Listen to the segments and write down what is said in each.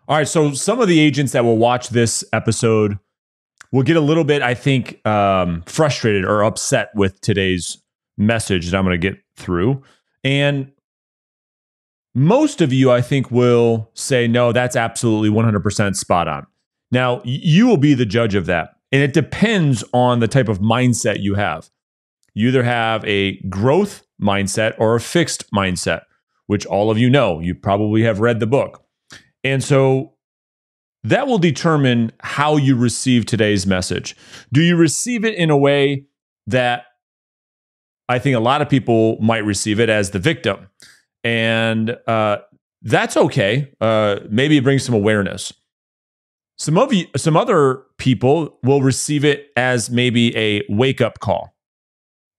All right, so some of the agents that will watch this episode will get a little bit, I think, frustrated or upset with today's message that I'm going to get through. And most of you, I think, will say, no, that's absolutely 100% spot on. Now, you will be the judge of that. And it depends on the type of mindset you have. You either have a growth mindset or a fixed mindset, which all of you know. You probably have read the book. And so that will determine how you receive today's message. Do you receive it in a way that I think a lot of people might receive it as the victim? And that's okay. Maybe it brings some awareness. Some other people will receive it as maybe a wake-up call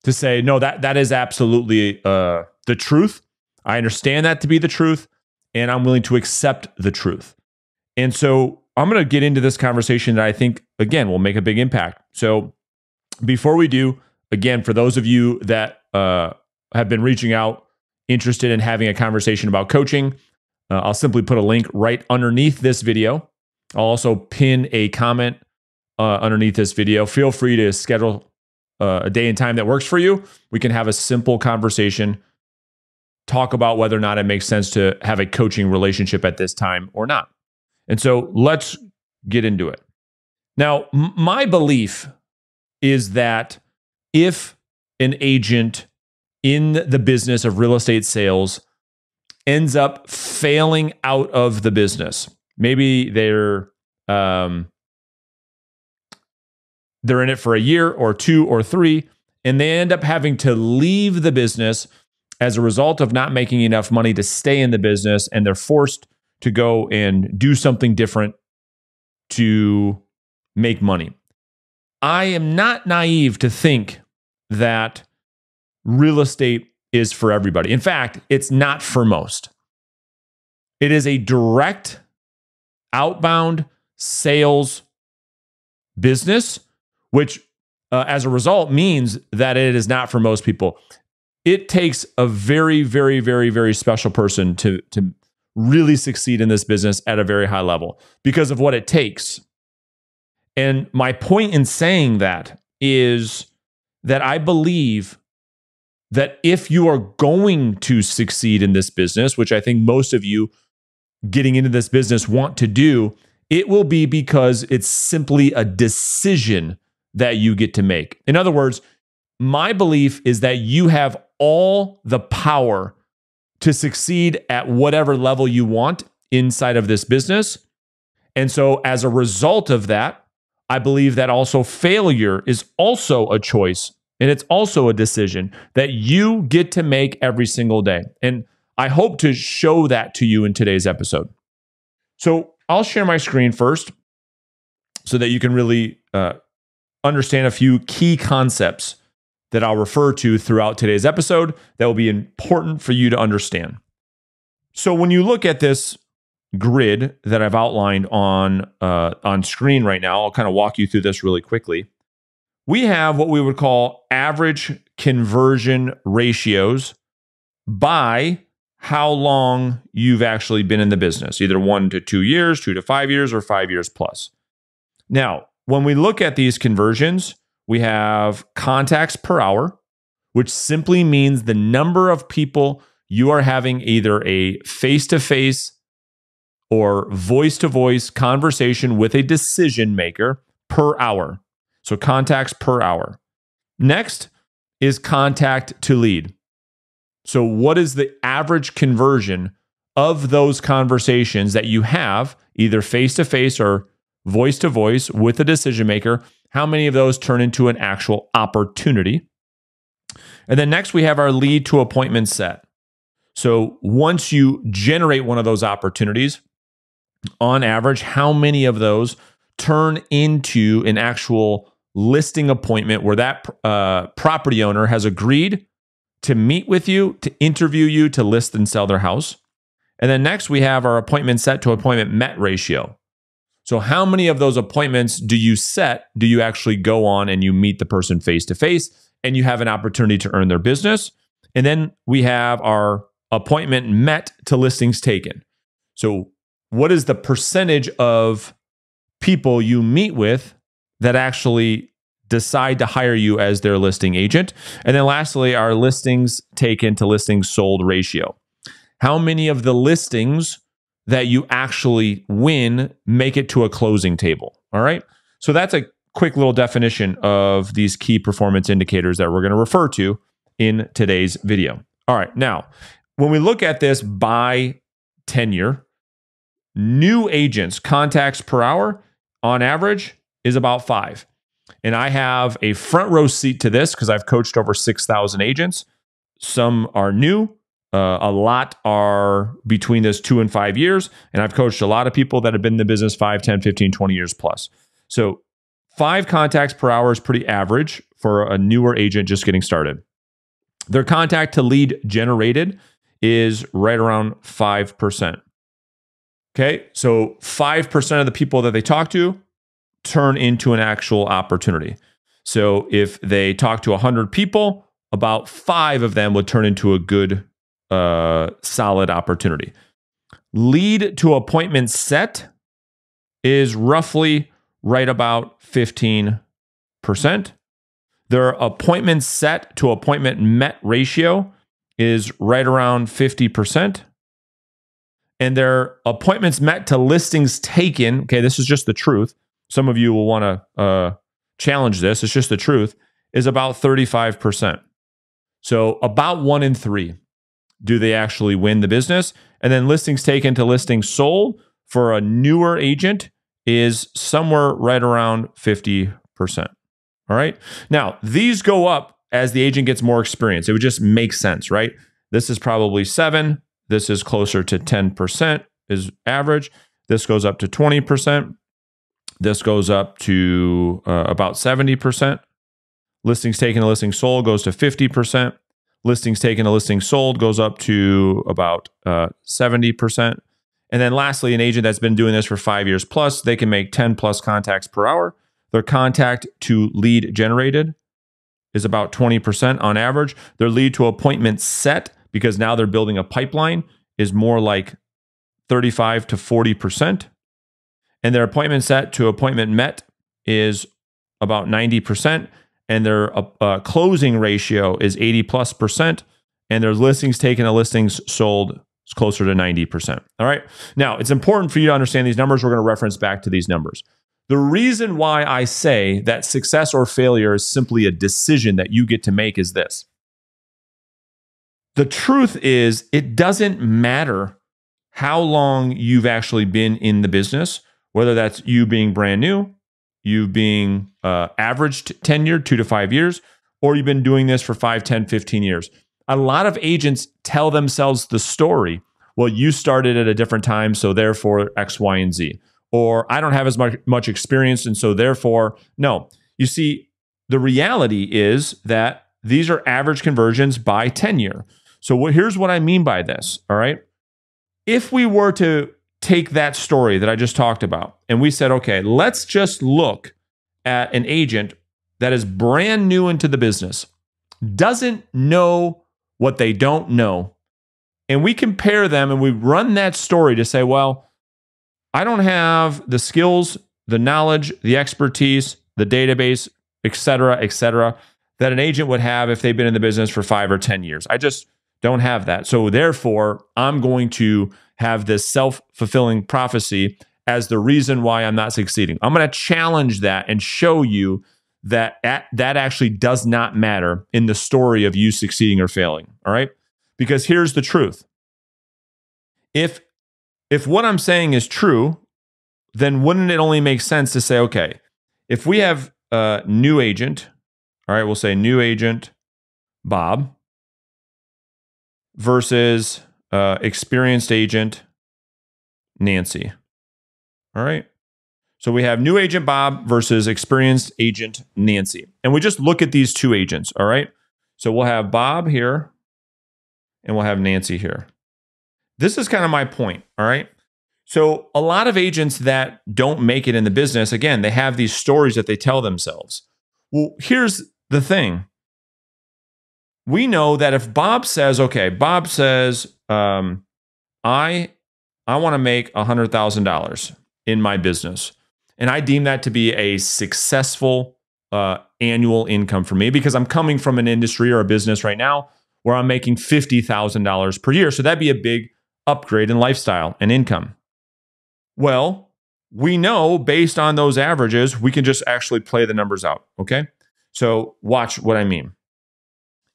to say, no, that is absolutely the truth. I understand that to be the truth, and I'm willing to accept the truth. And so I'm going to get into this conversation that I think, again, will make a big impact. So before we do, again, for those of you that have been reaching out, interested in having a conversation about coaching, I'll simply put a link right underneath this video. I'll also pin a comment underneath this video. Feel free to schedule a day and time that works for you. We can have a simple conversation, talk about whether or not it makes sense to have a coaching relationship at this time or not. And so let's get into it. Now, my belief is that if an agent in the business of real estate sales ends up failing out of the business, maybe they're in it for a year or 2 or 3, and they end up having to leave the business as a result of not making enough money to stay in the business, and they're forced to go and do something different to make money. I am not naive to think that real estate is for everybody. In fact, it's not for most. It is a direct outbound sales business, which as a result means that it is not for most people. It takes a very, very, very, very special person to really succeed in this business at a very high level because of what it takes. And my point in saying that is that I believe that if you are going to succeed in this business, which I think most of you getting into this business want to do, it will be because it's simply a decision that you get to make. In other words, my belief is that you have all the power to succeed at whatever level you want inside of this business. And so as a result of that, I believe that also failure is also a choice, and it's also a decision that you get to make every single day. And I hope to show that to you in today's episode. So I'll share my screen first so that you can really understand a few key concepts that I'll refer to throughout today's episode that will be important for you to understand. So when you look at this grid that I've outlined on screen right now, I'll kind of walk you through this really quickly. We have what we would call average conversion ratios by how long you've actually been in the business, either 1 to 2 years, 2 to 5 years, or 5 years plus. Now, when we look at these conversions, we have contacts per hour, which simply means the number of people you are having either a face-to-face or voice-to-voice conversation with a decision maker per hour. So contacts per hour. Next is contact to lead. So what is the average conversion of those conversations that you have, either face-to-face or voice-to-voice with a decision maker? How many of those turn into an actual opportunity? And then next we have our lead to appointment set. So once you generate one of those opportunities, on average, how many of those turn into an actual listing appointment where that property owner has agreed to meet with you, to interview you, to list and sell their house? And then next we have our appointment set to appointment met ratio. So how many of those appointments do you actually go on and you meet the person face to face and you have an opportunity to earn their business? And then we have our appointment met to listings taken. So what is the percentage of people you meet with that actually decide to hire you as their listing agent? And then lastly, our listings taken to listings sold ratio. How many of the listings that you actually win make it to a closing table? All right. So that's a quick little definition of these key performance indicators that we're going to refer to in today's video. All right. Now, when we look at this by tenure, new agents contacts per hour on average is about 5. And I have a front row seat to this because I've coached over 6,000 agents. Some are new. A lot are between this 2 and 5 years. And I've coached a lot of people that have been in the business 5, 10, 15, 20 years plus. So 5 contacts per hour is pretty average for a newer agent just getting started. Their contact to lead generated is right around 5%. Okay, so 5% of the people that they talk to turn into an actual opportunity. So if they talk to 100 people, about 5 of them would turn into a good, solid opportunity. Lead to appointment set is roughly right about 15%. Their appointment set to appointment met ratio is right around 50%. And their appointments met to listings taken, okay, this is just the truth. Some of you will want to challenge this. It's just the truth, is about 35%. So about 1 in 3 do they actually win the business. And then listings taken to listings sold for a newer agent is somewhere right around 50%. All right. Now, these go up as the agent gets more experience. It would just make sense, right? This is probably 7. This is closer to 10% is average. This goes up to 20%. This goes up to about 70%. Listings taken to listings sold goes to 50%. Listings taken to listings sold goes up to about 70%. And then lastly, an agent that's been doing this for 5 years plus, they can make 10 plus contacts per hour. Their contact to lead generated is about 20% on average. Their lead to appointment set, because now they're building a pipeline, is more like 35 to 40%. And their appointment set to appointment met is about 90%. And their closing ratio is 80+%. And their listings taken to listings sold is closer to 90%. All right. Now, it's important for you to understand these numbers. We're going to reference back to these numbers. The reason why I say that success or failure is simply a decision that you get to make is this. The truth is, it doesn't matter how long you've actually been in the business, whether that's you being brand new, you being averaged tenure, 2 to 5 years, or you've been doing this for 5, 10, 15 years. A lot of agents tell themselves the story, well, you started at a different time, so therefore X, Y, and Z. Or I don't have as much experience, and so therefore, no. You see, the reality is that these are average conversions by tenure. So here's what I mean by this, all right? If we were to take that story that I just talked about, and we said, okay, let's just look at an agent that is brand new into the business, doesn't know what they don't know, and we compare them and we run that story to say, well, I don't have the skills, the knowledge, the expertise, the database, et cetera, that an agent would have if they've been in the business for 5 or 10 years. I just don't have that. So therefore, I'm going to have this self-fulfilling prophecy as the reason why I'm not succeeding. I'm going to challenge that and show you that that actually does not matter in the story of you succeeding or failing. All right? Because here's the truth. If what I'm saying is true, then wouldn't it only make sense to say, okay, if we have a new agent, all right, we'll say new agent Bob versus experienced agent Nancy. All right. So we have new agent Bob versus experienced agent Nancy. And we just look at these two agents. All right. So we'll have Bob here and we'll have Nancy here. This is kind of my point. All right. So a lot of agents that don't make it in the business, again, they have these stories that they tell themselves. Well, here's the thing. We know that if Bob says, okay, Bob says, I I want to make $100,000 in my business. And I deem that to be a successful annual income for me because I'm coming from an industry or a business right now where I'm making $50,000 per year. So that'd be a big upgrade in lifestyle and income. Well, we know based on those averages, we can just actually play the numbers out. Okay. So watch what I mean.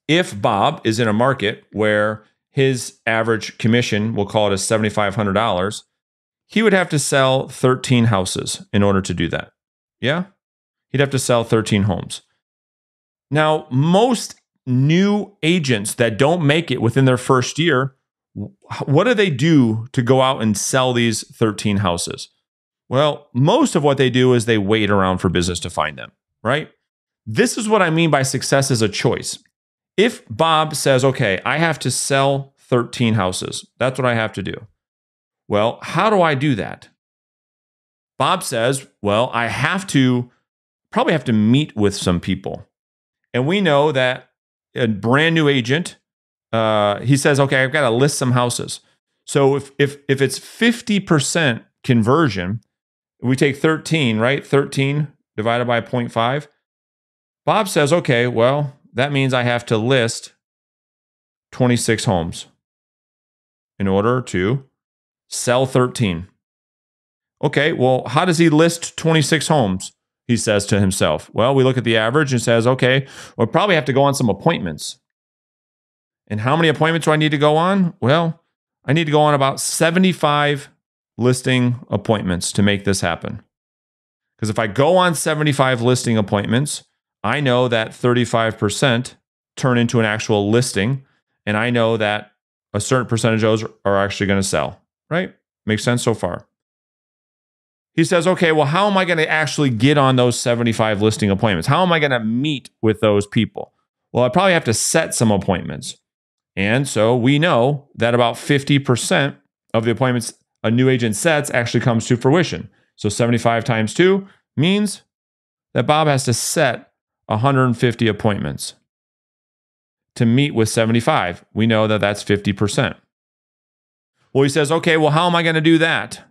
If Bob is in a market where his average commission, we'll call it as $7,500, he would have to sell 13 houses in order to do that. Yeah? He'd have to sell 13 homes. Now, most new agents that don't make it within their first year, what do they do to go out and sell these 13 houses? Well, most of what they do is they wait around for business to find them, right? This is what I mean by success as a choice. If Bob says, okay, I have to sell 13 houses, that's what I have to do. Well, how do I do that? Bob says, well, I probably have to meet with some people. And we know that a brand new agent, he says, okay, I've got to list some houses. So if it's 50% conversion, we take 13, right? 13 divided by 0.5. Bob says, okay, well, that means I have to list 26 homes in order to sell 13. Okay, well, how does he list 26 homes? He says to himself. Well, we look at the average and says, okay, we'll probably have to go on some appointments. And how many appointments do I need to go on? Well, I need to go on about 75 listing appointments to make this happen. Because if I go on 75 listing appointments, I know that 35% turn into an actual listing. And I know that a certain percentage of those are actually going to sell, right? Makes sense so far. He says, okay, well, how am I going to actually get on those 75 listing appointments? How am I going to meet with those people? Well, I probably have to set some appointments. And so we know that about 50% of the appointments a new agent sets actually comes to fruition. So 75 times 2 means that Bob has to set 150 appointments to meet with 75. We know that that's 50%. Well, he says, okay, well, how am I going to do that?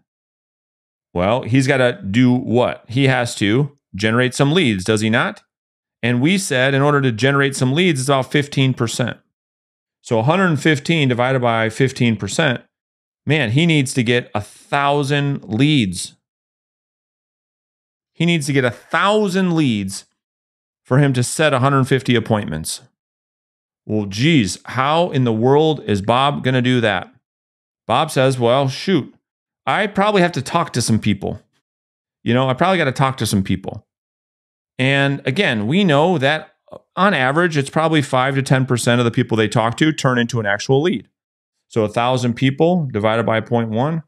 Well, he's got to do what? He has to generate some leads, does he not? And we said in order to generate some leads, it's about 15%. So 115 divided by 15%, man, he needs to get 1,000 leads. He needs to get 1,000 leads for him to set 150 appointments. Well, geez, how in the world is Bob going to do that? Bob says, well, shoot, I probably have to talk to some people. I probably got to talk to some people. And again, we know that on average, it's probably 5 to 10% of the people they talk to turn into an actual lead. So 1,000 people divided by 0.1,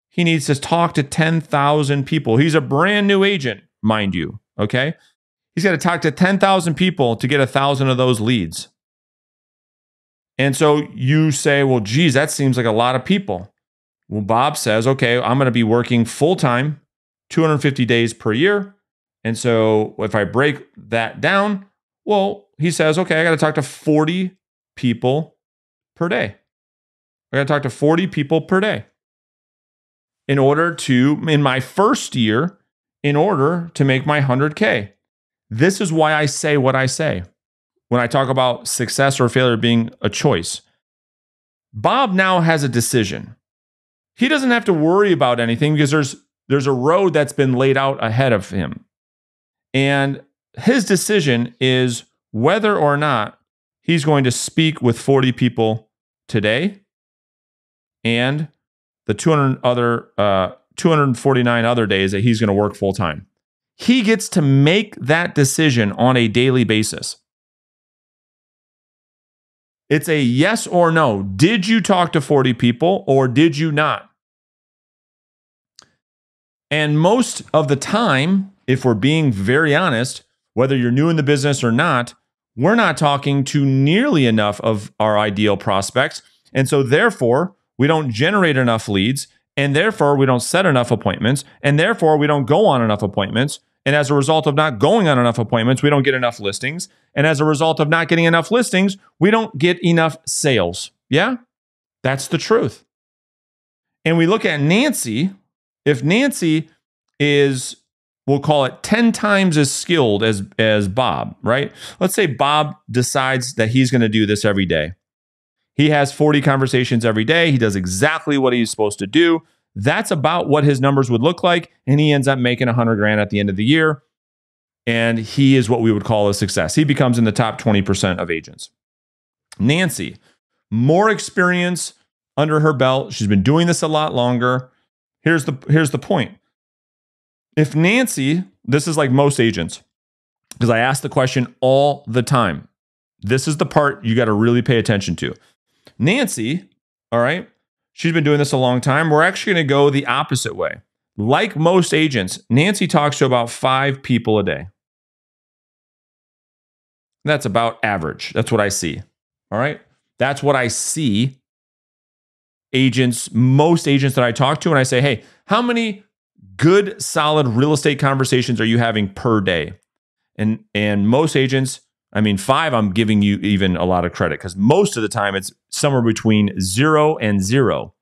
he needs to talk to 10,000 people. He's a brand new agent, mind you, okay? He's got to talk to 10,000 people to get 1,000 of those leads. And so you say, well, geez, that seems like a lot of people. Well, Bob says, okay, I'm going to be working full-time, 250 days per year. And so if I break that down, well, he says, okay, I got to talk to 40 people per day. I got to talk to 40 people per day in order to, in my first year, in order to make my 100K. This is why I say what I say when I talk about success or failure being a choice. Bob now has a decision. He doesn't have to worry about anything because there's a road that's been laid out ahead of him. And his decision is whether or not he's going to speak with 40 people today and the 249 other days that he's going to work full time. He gets to make that decision on a daily basis. It's a yes or no. Did you talk to 40 people or did you not? And most of the time, if we're being very honest, whether you're new in the business or not, we're not talking to nearly enough of our ideal prospects. And so therefore, we don't generate enough leads. And therefore, we don't set enough appointments. And therefore, we don't go on enough appointments. And as a result of not going on enough appointments, we don't get enough listings. And as a result of not getting enough listings, we don't get enough sales. Yeah, that's the truth. And we look at Nancy, if Nancy is, we'll call it 10 times as skilled as Bob, right? Let's say Bob decides that he's going to do this every day. He has 40 conversations every day. He does exactly what he's supposed to do. That's about what his numbers would look like. And he ends up making 100 grand at the end of the year. And he is what we would call a success. He becomes in the top 20% of agents. Nancy, more experience under her belt. She's been doing this a lot longer. Here's the point. If Nancy, this is like most agents, because I ask the question all the time. This is the part you got to really pay attention to. Nancy, all right, she's been doing this a long time. We're actually going to go the opposite way. Like most agents, Nancy talks to about 5 people a day. That's about average. That's what I see. All right. That's what I see most agents that I talk to, and I say, hey, how many good, solid real estate conversations are you having per day? And most agents, 5, I'm giving you even a lot of credit because most of the time it's somewhere between 0 and 0.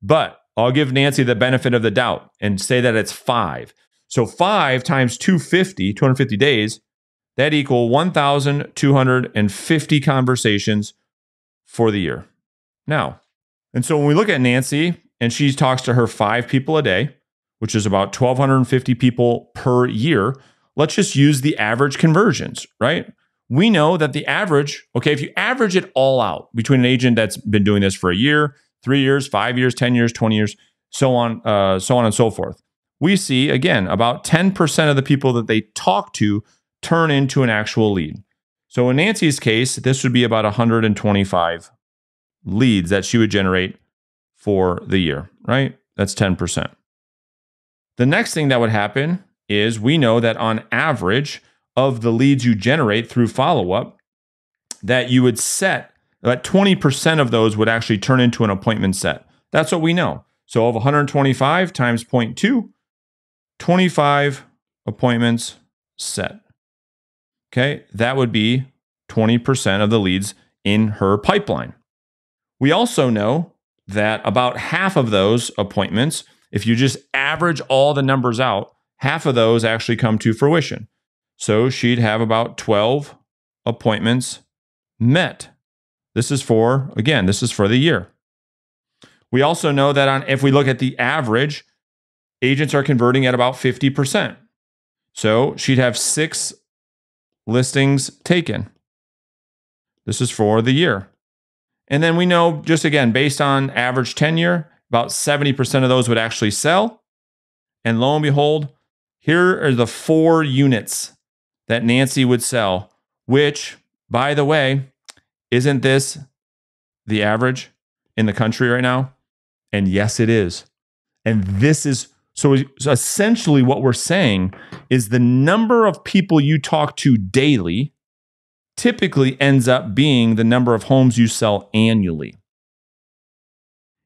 But I'll give Nancy the benefit of the doubt and say that it's 5. So 5 times 250 days, that equal 1,250 conversations for the year. Now, and so when we look at Nancy and she talks to her 5 people a day, which is about 1,250 people per year, let's just use the average conversions, right? We know that the average, okay, if you average it all out between an agent that's been doing this for a year, 3 years, 5 years, 10 years, 20 years, so on and so forth, we see, again, about 10% of the people that they talk to turn into an actual lead. So in Nancy's case, this would be about 125 leads that she would generate for the year, right? That's 10%. The next thing that would happen is we know that on average of the leads you generate through follow-up, that you would set that 20% of those would actually turn into an appointment set. That's what we know. So of 125 times 0.2, 25 appointments set. Okay, that would be 20% of the leads in her pipeline. We also know that about half of those appointments, if you just average all the numbers out, half of those actually come to fruition. So she'd have about 12 appointments met. This is for the year. We also know that if we look at the average, agents are converting at about 50%. So she'd have 6 listings taken. This is for the year. And then we know, just again, based on average tenure, about 70% of those would actually sell. And lo and behold, here are the 4 units that Nancy would sell, which, by the way, isn't this the average in the country right now? And yes, it is. And this is, so essentially what we're saying is the number of people you talk to daily typically ends up being the number of homes you sell annually.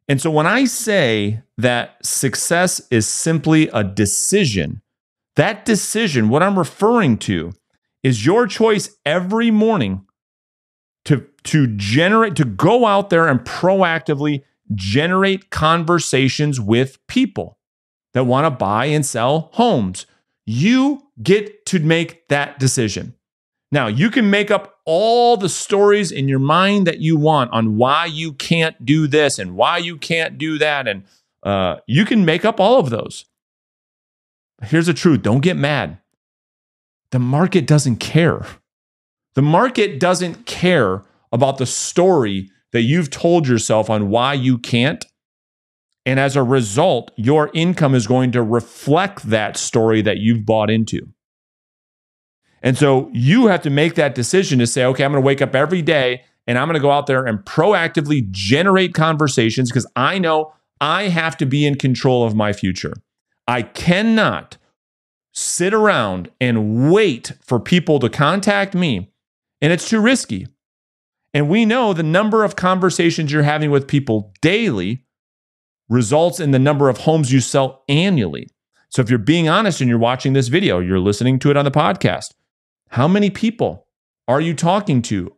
And so when I say that success is simply a decision, that decision, what I'm referring to is your choice every morning to go out there and proactively generate conversations with people that want to buy and sell homes. You get to make that decision. Now, you can make up all the stories in your mind that you want on why you can't do this and why you can't do that. And you can make up all of those. Here's the truth. Don't get mad. The market doesn't care. The market doesn't care about the story that you've told yourself on why you can't. And as a result, your income is going to reflect that story that you've bought into. And so you have to make that decision to say, okay, I'm going to wake up every day and I'm going to go out there and proactively generate conversations because I know I have to be in control of my future. I cannot sit around and wait for people to contact me, and it's too risky. And we know the number of conversations you're having with people daily results in the number of homes you sell annually. So if you're being honest and you're watching this video, you're listening to it on the podcast, how many people are you talking to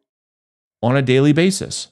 on a daily basis?